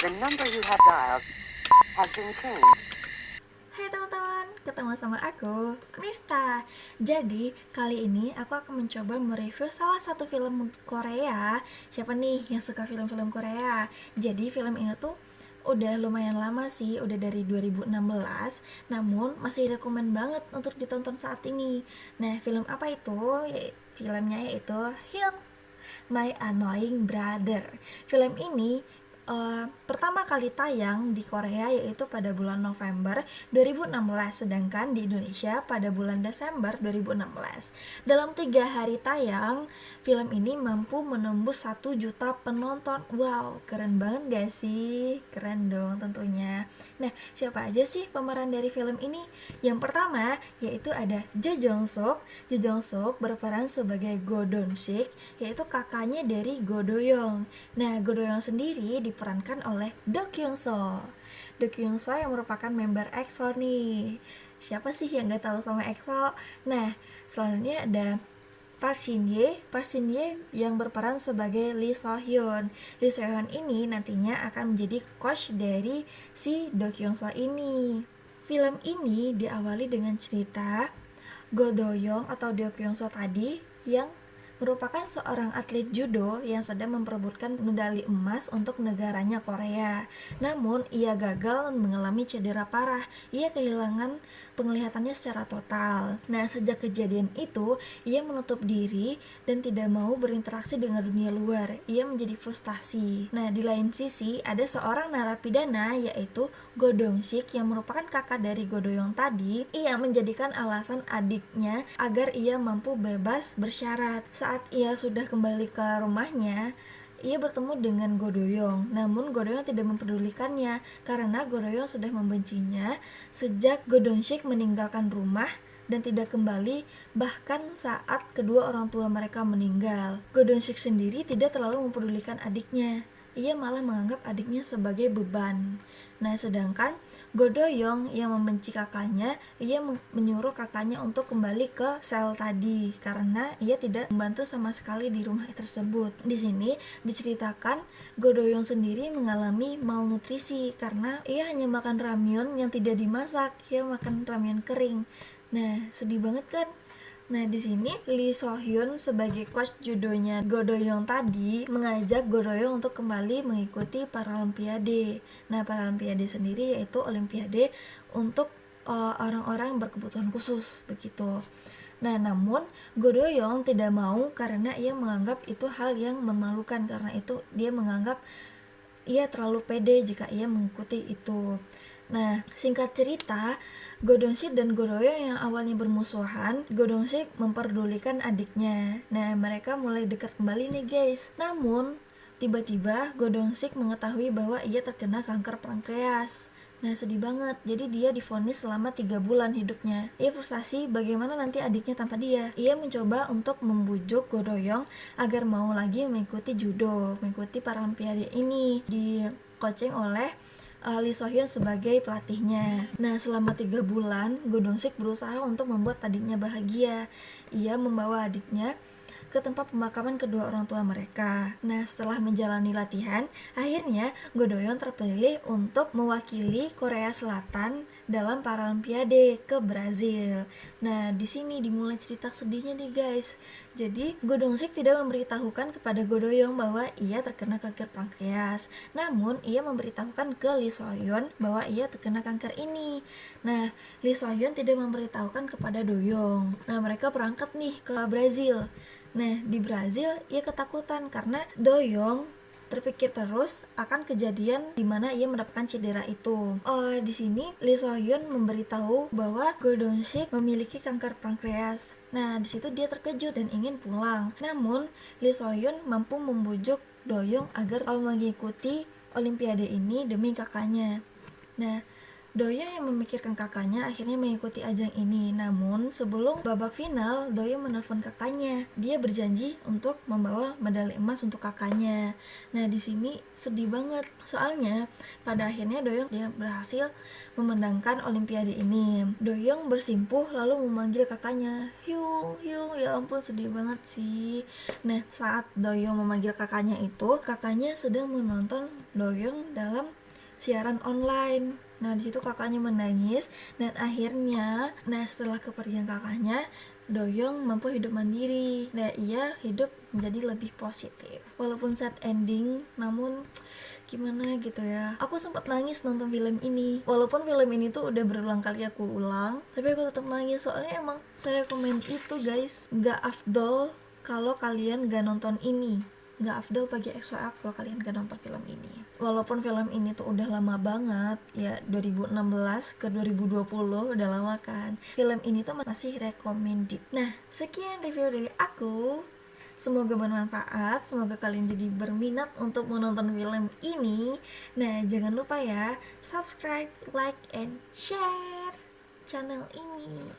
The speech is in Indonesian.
The number you have dialed has been changed. Hai teman-teman, ketemu sama aku, Mifta. Jadi, kali ini aku akan mencoba mereview salah satu film Korea. Siapa nih yang suka film-film Korea? Jadi, film ini tuh udah lumayan lama sih, udah dari 2016, namun masih rekomen banget untuk ditonton saat ini. Nah, film apa itu? Filmnya yaitu Hyun, My Annoying Brother. Film ini pertama kali tayang di Korea yaitu pada bulan November 2016, sedangkan di Indonesia pada bulan Desember 2016. Dalam 3 hari tayang, film ini mampu menembus 1 juta penonton. Wow, keren banget gak sih? Keren dong tentunya. Nah, siapa aja sih pemeran dari film ini? Yang pertama yaitu ada Jo Jong Suk. Jo Jong Suk berperan sebagai Go Don Sik, yaitu kakaknya dari Go Do Young. Nah, Go Do Young sendiri diperankan oleh Do Kyung So. Do Kyung So yang merupakan member EXO nih. Siapa sih yang gak tahu sama EXO? Nah, selanjutnya ada Park Shin Ye yang berperan sebagai Lee So Hyun. Lee So Hyun ini nantinya akan menjadi coach dari si Do Kyung So ini. Film ini diawali dengan cerita Go Do Young atau Do Kyung So tadi yang merupakan seorang atlet judo yang sedang memperebutkan medali emas untuk negaranya Korea. Namun, ia gagal mengalami cedera parah. Ia kehilangan penglihatannya secara total. Nah, sejak kejadian itu, ia menutup diri dan tidak mau berinteraksi dengan dunia luar. Ia menjadi frustasi. Nah, di lain sisi, ada seorang narapidana yaitu Go Dong Sik yang merupakan kakak dari Go Do Young tadi. Ia menjadikan alasan adiknya agar ia mampu bebas bersyarat. Saat ia sudah kembali ke rumahnya, ia bertemu dengan Go Do Young. Namun Go Do Young tidak mempedulikannya karena Go Do Young sudah membencinya sejak Go Dong Sik meninggalkan rumah dan tidak kembali bahkan saat kedua orang tua mereka meninggal. Go Dong Sik sendiri tidak terlalu mempedulikan adiknya. Ia malah menganggap adiknya sebagai beban. Nah, sedangkan Go Do Young yang membenci kakaknya, ia menyuruh kakaknya untuk kembali ke sel tadi karena ia tidak membantu sama sekali di rumah tersebut. Di sini diceritakan Go Do Young sendiri mengalami malnutrisi karena ia hanya makan ramyeon yang tidak dimasak, ia makan ramyeon kering. Nah, sedih banget kan? Nah, di sini Lee So Hyun sebagai coach judonya Go Do Young tadi mengajak Go Do Young untuk kembali mengikuti Paralimpiade. Nah, Paralimpiade sendiri yaitu olimpiade untuk orang-orang berkebutuhan khusus begitu. Nah, namun Go Do Young tidak mau karena ia menganggap itu hal yang memalukan, karena itu dia menganggap ia terlalu pede jika ia mengikuti itu. Nah, singkat cerita, Go Dong Sik dan Go Do Young yang awalnya bermusuhan, Go Dong Sik memperdulikan adiknya. Nah, mereka mulai dekat kembali nih guys. Namun, tiba-tiba Go Dong Sik mengetahui bahwa ia terkena kanker pankreas. Nah, sedih banget. Jadi dia divonis selama 3 bulan hidupnya. Ia frustasi bagaimana nanti adiknya tanpa dia. Ia mencoba untuk membujuk Go Do Young agar mau lagi mengikuti judo, mengikuti Paralimpiade ini. Di coaching oleh Lee So Hyun sebagai pelatihnya. Nah, selama 3 bulan, Go Dong Sik berusaha untuk membuat adiknya bahagia. Ia membawa adiknya ke tempat pemakaman kedua orang tua mereka. Nah, setelah menjalani latihan, akhirnya Go Do Young terpilih untuk mewakili Korea Selatan dalam Paralimpiade ke Brazil. Nah, di sini dimulai cerita sedihnya nih guys. Jadi, Go Dong Sik tidak memberitahukan kepada Go Do Young bahwa ia terkena kanker pankreas. Namun, ia memberitahukan ke Lee So Hyun bahwa ia terkena kanker ini. Nah, Lee So Hyun tidak memberitahukan kepada Do Young. Nah, mereka berangkat nih ke Brazil. Nah, di Brazil ia ketakutan karena Do Young terpikir terus akan kejadian di mana ia mendapatkan cedera itu. Di sini Lee So Hyun memberitahu bahwa Go Dong Sik memiliki kanker pankreas. Nah, di situ dia terkejut dan ingin pulang. Namun, Lee So Hyun mampu membujuk Do Young agar mengikuti olimpiade ini demi kakaknya. Nah, Doyoung yang memikirkan kakaknya akhirnya mengikuti ajang ini. Namun sebelum babak final, Doyoung menelpon kakaknya. Dia berjanji untuk membawa medali emas untuk kakaknya. Nah di sini sedih banget. Soalnya pada akhirnya Doyoung dia berhasil memenangkan olimpiade ini. Doyoung bersimpuh lalu memanggil kakaknya, Hyung, Hyung, ya ampun sedih banget sih. Nah saat Doyoung memanggil kakaknya itu, kakaknya sedang menonton Doyoung dalam siaran online. Nah di situ kakaknya menangis dan akhirnya, setelah kepergian kakaknya, Doyoung mampu hidup mandiri. Nah ia hidup menjadi lebih positif. Walaupun sad ending, namun gimana gitu ya. Aku sempat nangis nonton film ini. Walaupun film ini tuh udah berulang kali aku ulang, tapi aku tetap nangis soalnya emang saya rekomen itu guys. Gak afdol kalau kalian gak nonton ini. Gak afdol bagi EXO-L kalau kalian gak nonton film ini. Walaupun film ini tuh udah lama banget ya, 2016 ke 2020 udah lama kan. Film ini tuh masih recommended. Nah sekian review dari aku. Semoga bermanfaat, semoga kalian jadi berminat untuk menonton film ini. Nah jangan lupa ya, subscribe, like, and share channel ini.